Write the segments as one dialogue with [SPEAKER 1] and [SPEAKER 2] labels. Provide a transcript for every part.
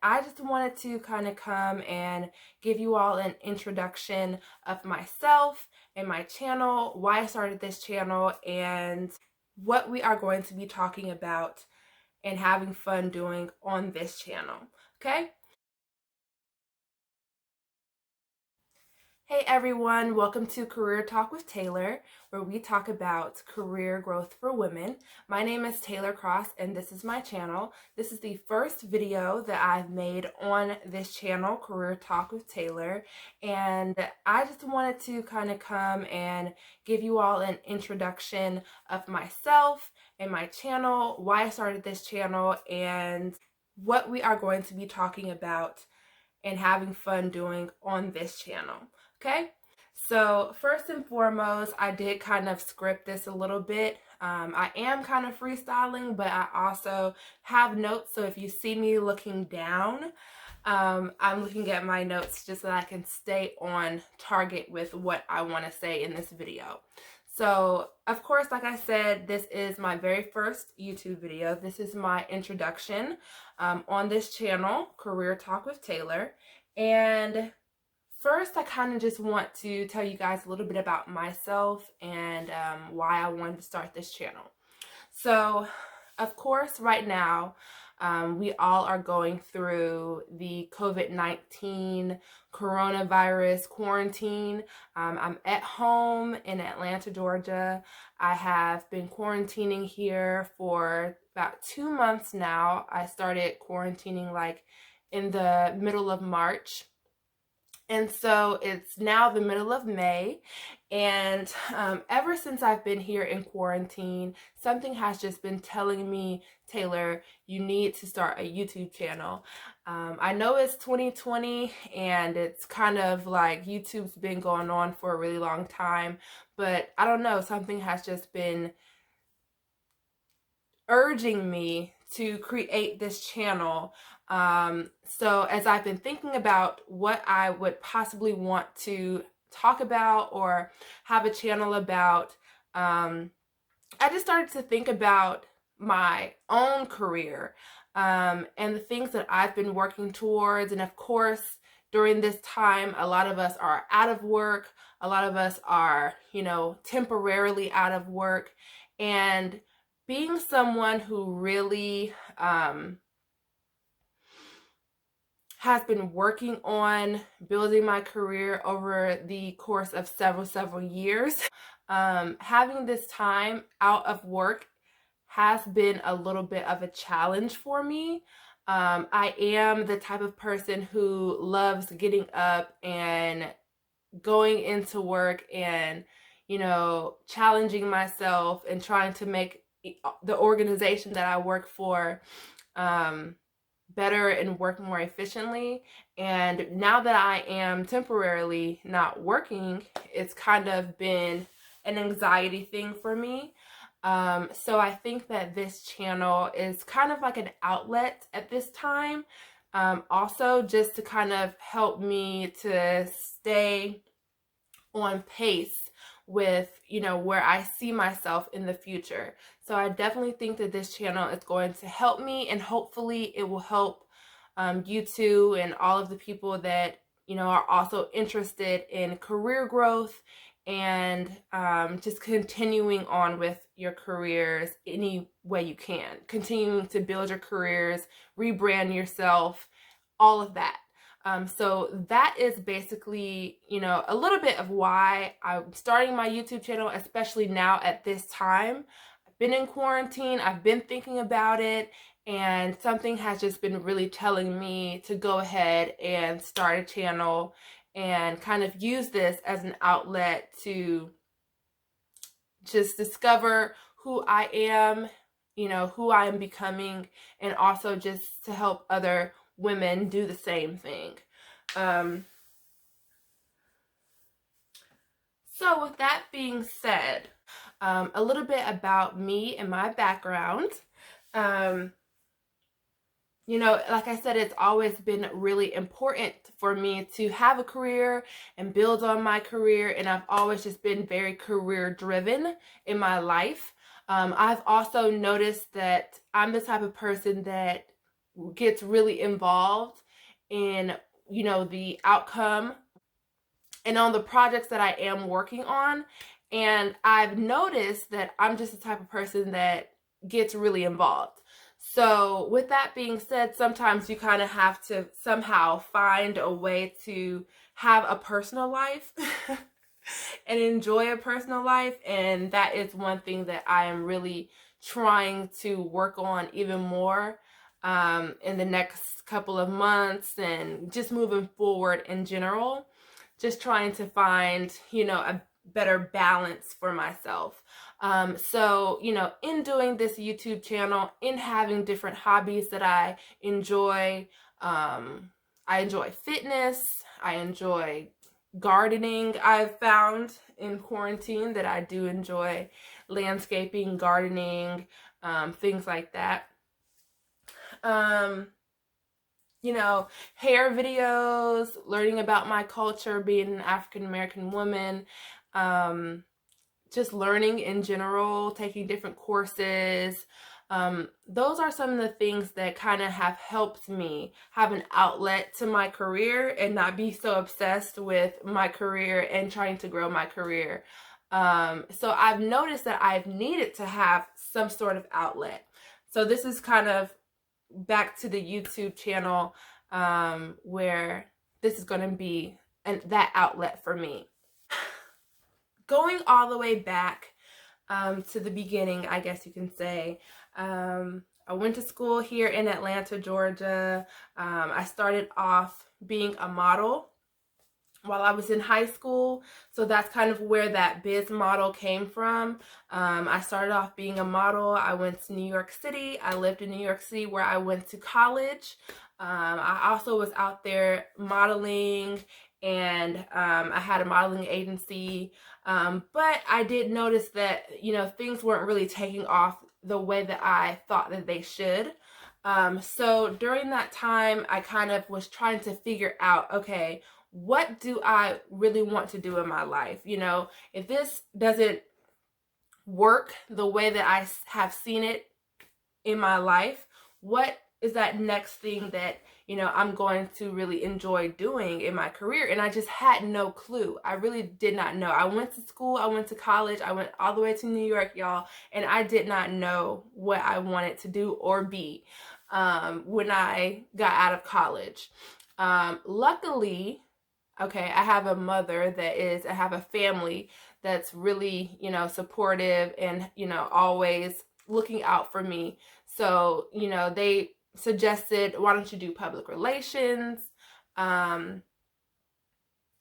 [SPEAKER 1] I just wanted to kind of come and give you all an introduction of myself and my channel, why I started this channel, and what we are going to be talking about and having fun doing on this channel. Okay? Hey everyone, welcome to Career Talk with Taylor, where we talk about career growth for women. My name is Taylor Cross and this is my channel. This is the first video that I've made on this channel, Career Talk with Taylor, and I just wanted to kind of come and give you all an introduction of myself and my channel, why I started this channel, and what we are going to be talking about and having fun doing on this channel. Okay, so first and foremost, I did kind of script this a little bit. I am kind of freestyling, but I also have notes, so if you see me looking down, I'm looking at my notes just so that I can stay on target with what I want to say in this video. So, of course, like I said, this is my very first YouTube video. This is my introduction on this channel, Career Talk with Taylor. And first, I kind of just want to tell you guys a little bit about myself and why I wanted to start this channel. So, of course, right now, we all are going through the COVID-19 coronavirus quarantine. I'm at home in Atlanta, Georgia. I have been quarantining here for about 2 months now. I started quarantining like in the middle of March. And so it's now the middle of May, and ever since I've been here in quarantine, something has just been telling me, Taylor, you need to start a YouTube channel. I know it's 2020 and it's kind of like YouTube's been going on for a really long time, but I don't know, something has just been urging me to create this channel. So as I've been thinking about what I would possibly want to talk about or have a channel about, I just started to think about my own career and the things that I've been working towards. And of course, during this time, a lot of us are out of work. A lot of us are, temporarily out of work. And being someone who really has been working on building my career over the course of several years, having this time out of work has been a little bit of a challenge for me. I am the type of person who loves getting up and going into work and, challenging myself and trying to make the organization that I work for better and work more efficiently. And now that I am temporarily not working, it's kind of been an anxiety thing for me. So I think that this channel is kind of like an outlet at this time. Also just to kind of help me to stay on pace with, where I see myself in the future. So I definitely think that this channel is going to help me, and hopefully it will help you too, and all of the people that, are also interested in career growth and just continuing on with your careers any way you can. Continuing to build your careers, rebrand yourself, all of that. So that is basically, a little bit of why I'm starting my YouTube channel, especially now at this time. I've been in quarantine, I've been thinking about it, and something has just been really telling me to go ahead and start a channel and kind of use this as an outlet to just discover who I am, who I am becoming, and also just to help other women do the same thing. So with that being said, a little bit about me and my background. Like I said, it's always been really important for me to have a career and build on my career, and I've always just been very career driven in my life. I've also noticed that I'm the type of person that gets really involved in, the outcome and on the projects that I am working on. And I've noticed that I'm just the type of person that gets really involved. So with that being said, sometimes you kind of have to somehow find a way to have a personal life and enjoy a personal life. And that is one thing that I am really trying to work on even more in the next couple of months and just moving forward in general. Just trying to find, a better balance for myself. So, in doing this YouTube channel, in having different hobbies that I enjoy fitness, I enjoy gardening. I've found in quarantine that I do enjoy landscaping, gardening, things like that. Hair videos, learning about my culture, being an African American woman, just learning in general, taking different courses. Those are some of the things that kind of have helped me have an outlet to my career and not be so obsessed with my career and trying to grow my career. So I've noticed that I've needed to have some sort of outlet. So this is kind of back to the YouTube channel where this is going to be that outlet for me. Going all the way back to the beginning, I guess you can say, I went to school here in Atlanta, Georgia. I started off being a model while I was in high school. So that's kind of where that biz model came from. I started off being a model. I went to New York City. I lived in New York City where I went to college. I also was out there modeling, and I had a modeling agency. But I did notice that, things weren't really taking off the way that I thought that they should. So during that time, I kind of was trying to figure out, okay, what do I really want to do in my life? If this doesn't work the way that I have seen it in my life, what is that next thing that, I'm going to really enjoy doing in my career? And I just had no clue. I really did not know. I went to school, I went to college, I went all the way to New York, y'all, and I did not know what I wanted to do or be when I got out of college. Luckily, okay, I have a mother I have a family that's really, supportive and, always looking out for me. So, they suggested, why don't you do public relations? And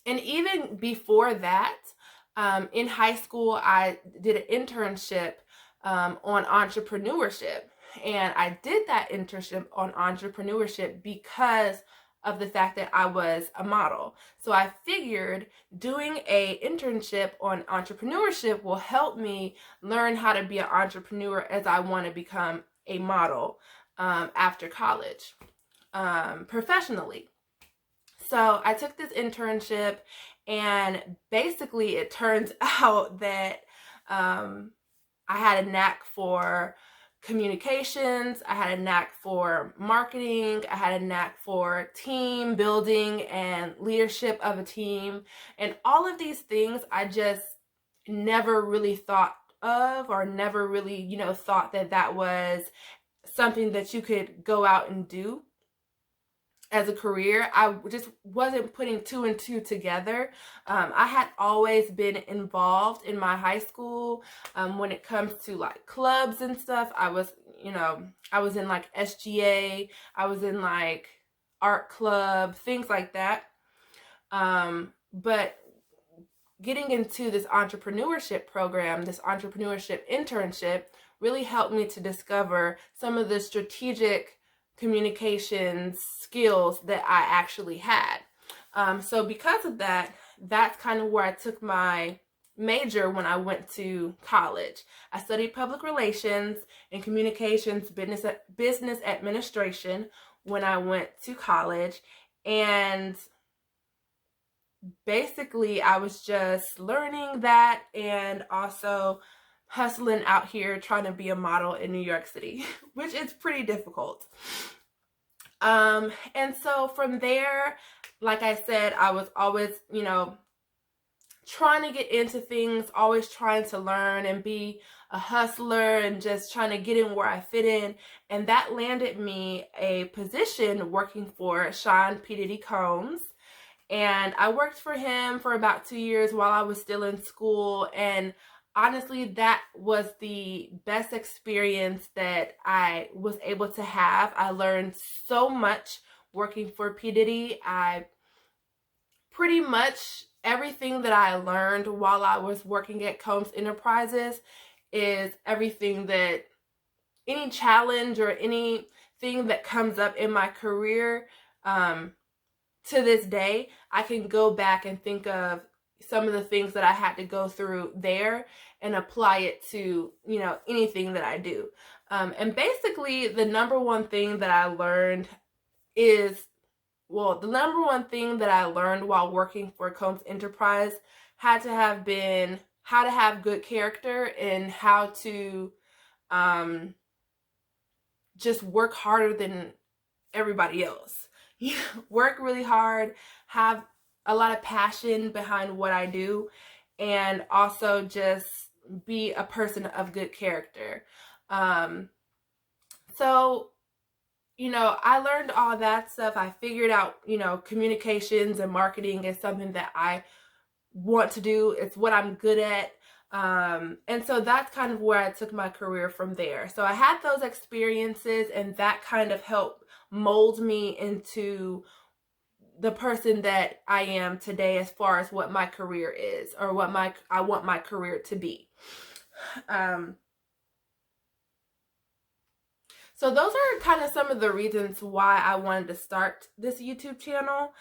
[SPEAKER 1] even before that, in high school, I did an internship on entrepreneurship. And I did that internship on entrepreneurship because of the fact that I was a model. So I figured doing a internship on entrepreneurship will help me learn how to be an entrepreneur as I want to become a model after college, professionally. So I took this internship, and basically it turns out that I had a knack for communications, I had a knack for marketing, I had a knack for team building and leadership of a team. And all of these things I just never really thought of, or never really, thought that that was something that you could go out and do as a career. I just wasn't putting two and two together. I had always been involved in my high school when it comes to like clubs and stuff. I was in like SGA, I was in like art club, things like that. But getting into this entrepreneurship program, this entrepreneurship internship, really helped me to discover some of the strategic communications skills that I actually had. So because of that, that's kind of where I took my major when I went to college. I studied public relations and communications business administration when I went to college. And basically I was just learning that and also hustling out here trying to be a model in New York City, which is pretty difficult. And so from there, like I said, I was always, trying to get into things, always trying to learn and be a hustler and just trying to get in where I fit in. And that landed me a position working for Sean P. Diddy Combs. And I worked for him for about 2 years while I was still in school. And honestly, that was the best experience that I was able to have. I learned so much working for P. Diddy. I pretty much everything that I learned while I was working at Combs Enterprises is everything that any challenge or anything that comes up in my career, to this day, I can go back and think of some of the things that I had to go through there and apply it to, anything that I do. And basically, the number one thing that I learned the number one thing that I learned while working for Combs Enterprise had to have been how to have good character and how to just work harder than everybody else. Work really hard, have a lot of passion behind what I do, and also just be a person of good character. So I learned all that stuff. I figured out, communications and marketing is something that I want to do. It's what I'm good at. And so that's kind of where I took my career from there. So I had those experiences, and that kind of helped mold me into the person that I am today as far as what my career is, or what I want my career to be. So those are kind of some of the reasons why I wanted to start this YouTube channel.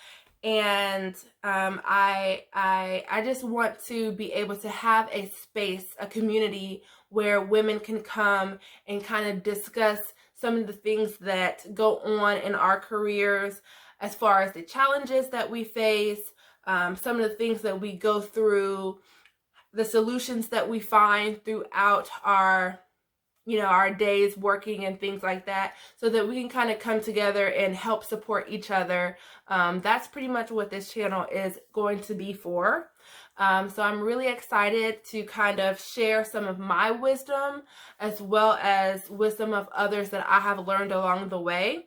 [SPEAKER 1] And I just want to be able to have a space, a community where women can come and kind of discuss some of the things that go on in our careers, as far as the challenges that we face, some of the things that we go through, the solutions that we find throughout our days working and things like that, so that we can kind of come together and help support each other. That's pretty much what this channel is going to be for. So I'm really excited to kind of share some of my wisdom, as well as wisdom of others that I have learned along the way.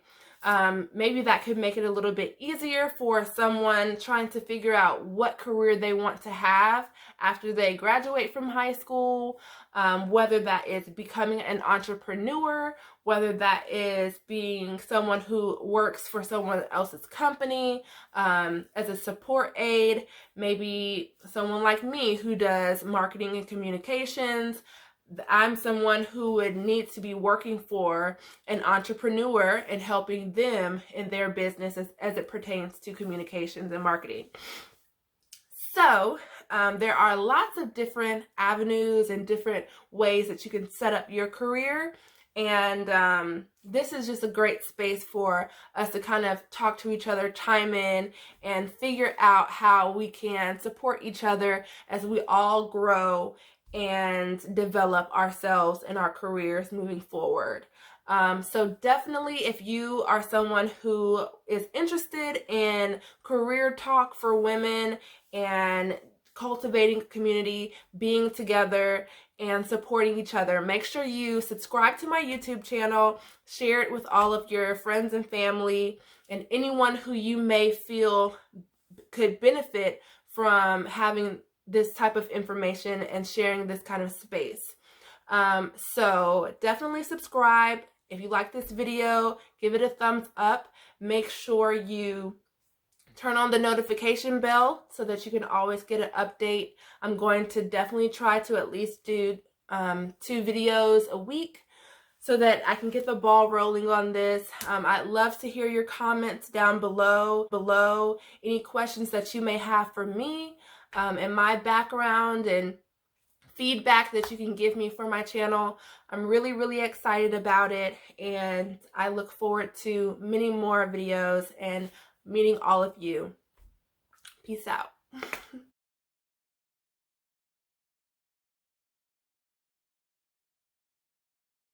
[SPEAKER 1] Maybe that could make it a little bit easier for someone trying to figure out what career they want to have after they graduate from high school, whether that is becoming an entrepreneur, whether that is being someone who works for someone else's company as a support aide, maybe someone like me who does marketing and communications. I'm someone who would need to be working for an entrepreneur and helping them in their business as it pertains to communications and marketing. So there are lots of different avenues and different ways that you can set up your career. And this is just a great space for us to kind of talk to each other, chime in, and figure out how we can support each other as we all grow and develop ourselves and our careers moving forward. So definitely, if you are someone who is interested in career talk for women and cultivating a community, being together, and supporting each other, make sure you subscribe to my YouTube channel, share it with all of your friends and family, and anyone who you may feel could benefit from having this type of information and sharing this kind of space. So definitely subscribe. If you like this video, give it a thumbs up. Make sure you turn on the notification bell so that you can always get an update. I'm going to definitely try to at least do 2 videos a week so that I can get the ball rolling on this. I'd love to hear your comments down below, any questions that you may have for me and my background, and feedback that you can give me for my channel. I'm really, really excited about it, and I look forward to many more videos and meeting all of you. Peace out.